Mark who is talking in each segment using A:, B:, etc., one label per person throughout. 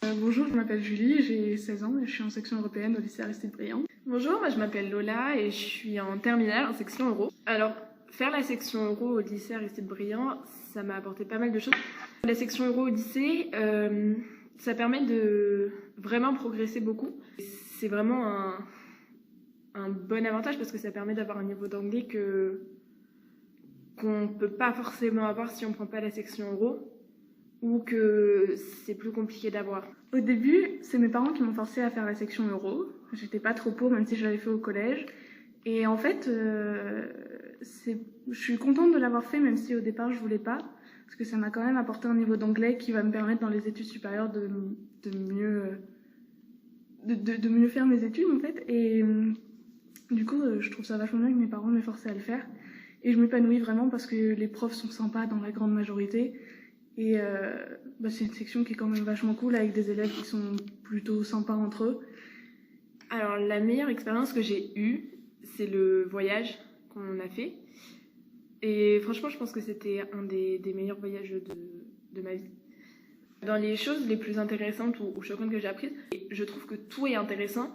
A: Bonjour, je m'appelle Julie, j'ai 16 ans et je suis en section européenne au lycée Aristide Briand.
B: Bonjour, moi je m'appelle Lola et je suis en terminale en section euro. Alors, faire la section euro au lycée Aristide Briand, ça m'a apporté pas mal de choses. La section euro au lycée, ça permet de vraiment progresser beaucoup. C'est vraiment un bon avantage parce que ça permet d'avoir un niveau d'anglais qu'on peut pas forcément avoir si on prend pas la section euro ou que c'est plus compliqué d'avoir.
A: Au début, c'est mes parents qui m'ont forcé à faire la section euro. J'étais pas trop pour, même si je l'avais fait au collège. Et en fait, je suis contente de l'avoir fait, même si au départ je voulais pas, parce que ça m'a quand même apporté un niveau d'anglais qui va me permettre dans les études supérieures de mieux faire mes études en fait. Et du coup, je trouve ça vachement bien que mes parents m'aient forcé à le faire. Et je m'épanouis vraiment parce que les profs sont sympas dans la grande majorité. Et c'est une section qui est quand même vachement cool avec des élèves qui sont plutôt sympas entre eux.
B: Alors la meilleure expérience que j'ai eue, c'est le voyage qu'on a fait. Et franchement, je pense que c'était un des meilleurs voyages de ma vie. Dans les choses les plus intéressantes ou choquantes que j'ai apprises, je trouve que tout est intéressant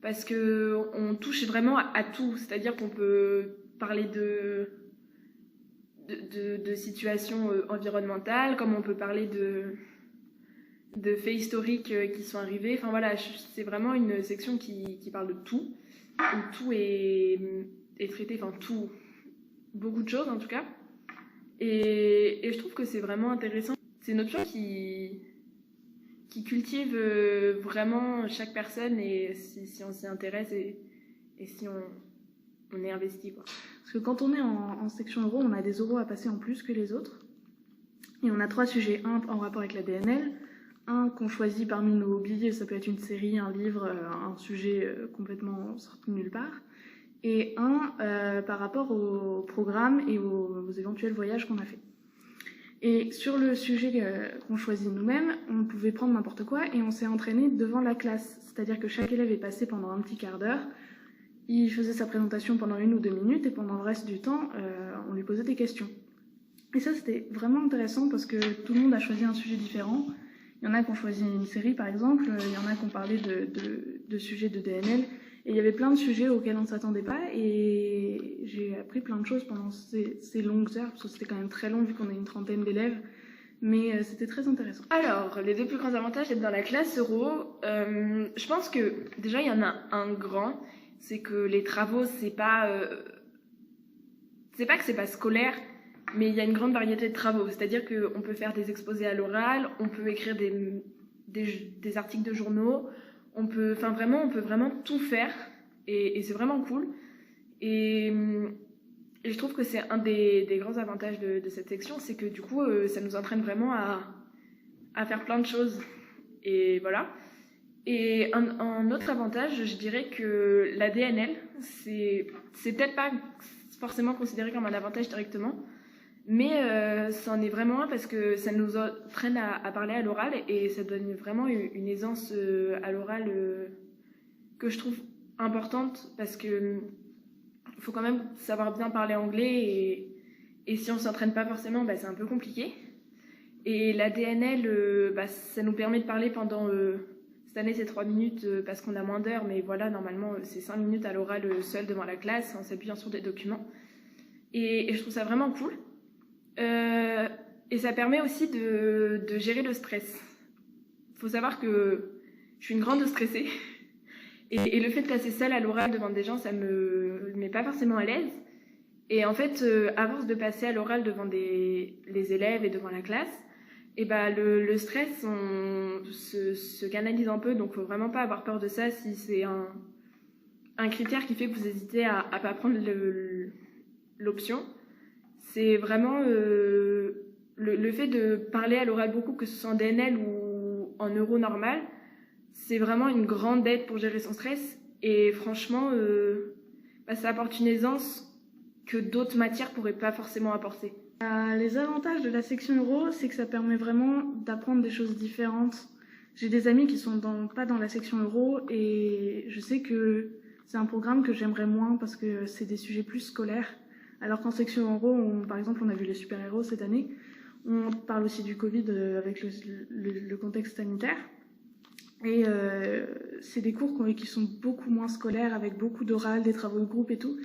B: parce qu'on touche vraiment à tout. C'est-à-dire qu'on peut parler de situations environnementales, comme on peut parler de faits historiques qui sont arrivés. Enfin voilà, c'est vraiment une section qui parle de tout, où tout est traité, enfin tout, beaucoup de choses en tout cas. Et je trouve que c'est vraiment intéressant. C'est une option qui cultive vraiment chaque personne et si on s'y intéresse et si on est investi, quoi.
A: Parce que quand on est en section euro, on a des euros à passer en plus que les autres. Et on a 3 sujets. Un en rapport avec la DNL, un qu'on choisit parmi nos hobbies, ça peut être une série, un livre, un sujet complètement sorti de nulle part. Et un par rapport au programme et aux éventuels voyages qu'on a fait. Et sur le sujet qu'on choisit nous-mêmes, on pouvait prendre n'importe quoi et on s'est entraîné devant la classe. C'est-à-dire que chaque élève est passé pendant un petit quart d'heure. Il faisait sa présentation pendant 1 ou 2 minutes et pendant le reste du temps, on lui posait des questions. Et ça, c'était vraiment intéressant parce que tout le monde a choisi un sujet différent. Il y en a qui ont choisi une série, par exemple. Il y en a qui ont parlé de sujets de DNL. Et il y avait plein de sujets auxquels on ne s'attendait pas. Et j'ai appris plein de choses pendant ces longues heures, parce que c'était quand même très long vu qu'on a une trentaine d'élèves. Mais c'était très intéressant.
B: Alors, les 2 plus grands avantages d'être dans la classe euro, je pense que déjà, il y en a un grand. C'est que les travaux, c'est pas que c'est pas scolaire, mais il y a une grande variété de travaux. C'est-à-dire qu'on peut faire des exposés à l'oral, on peut écrire des articles de journaux, on peut vraiment tout faire et c'est vraiment cool. Et je trouve que c'est un des grands avantages de cette section, c'est que du coup, ça nous entraîne vraiment à faire plein de choses. Et voilà. Et un autre avantage, je dirais que la DNL, c'est peut-être pas forcément considéré comme un avantage directement, mais c'en est vraiment un parce que ça nous entraîne à parler à l'oral et ça donne vraiment une aisance à l'oral que je trouve importante parce que faut quand même savoir bien parler anglais et si on s'entraîne pas forcément, c'est un peu compliqué. Et la DNL, ça nous permet de parler pendant... Cette année, c'est 3 minutes parce qu'on a moins d'heures, mais voilà, normalement, c'est 5 minutes à l'oral seul devant la classe en s'appuyant sur des documents. Et je trouve ça vraiment cool. Et ça permet aussi de gérer le stress. Il faut savoir que je suis une grande stressée. Et le fait de passer seule à l'oral devant des gens, ça me met pas forcément à l'aise. Et en fait, à force de passer à l'oral devant les élèves et devant la classe, et le stress se canalise un peu, donc faut vraiment pas avoir peur de ça si c'est un critère qui fait que vous hésitez à pas prendre l'option. C'est vraiment le fait de parler à l'oral beaucoup, que ce soit en DNL ou en euro normal, c'est vraiment une grande aide pour gérer son stress et franchement ça apporte une aisance que d'autres matières pourraient pas forcément apporter.
A: Les avantages de la section euro, c'est que ça permet vraiment d'apprendre des choses différentes. J'ai des amis qui sont pas dans la section euro et je sais que c'est un programme que j'aimerais moins parce que c'est des sujets plus scolaires. Alors qu'en section euro, par exemple, on a vu les super-héros cette année. On parle aussi du Covid avec le contexte sanitaire. Et c'est des cours qui sont beaucoup moins scolaires, avec beaucoup d'oral, des travaux de groupe et tout.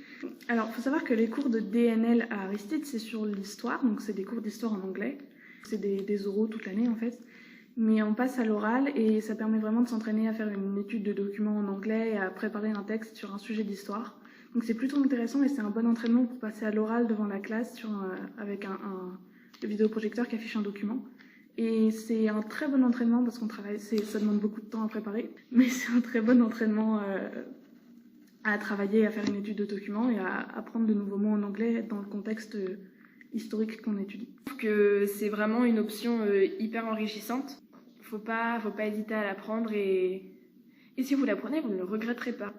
A: Alors, il faut savoir que les cours de DNL à Aristide, c'est sur l'histoire, donc c'est des cours d'histoire en anglais. C'est des oraux toute l'année en fait. Mais on passe à l'oral et ça permet vraiment de s'entraîner à faire une étude de documents en anglais et à préparer un texte sur un sujet d'histoire. Donc c'est plutôt intéressant et c'est un bon entraînement pour passer à l'oral devant la classe avec le vidéoprojecteur qui affiche un document. Et c'est un très bon entraînement parce qu'on travaille, ça demande beaucoup de temps à préparer, mais c'est un très bon entraînement à travailler, à faire une étude de documents et à apprendre de nouveaux mots en anglais dans le contexte historique qu'on étudie.
B: Je trouve que c'est vraiment une option hyper enrichissante. Faut pas hésiter à l'apprendre et si vous l'apprenez, vous ne le regretterez pas.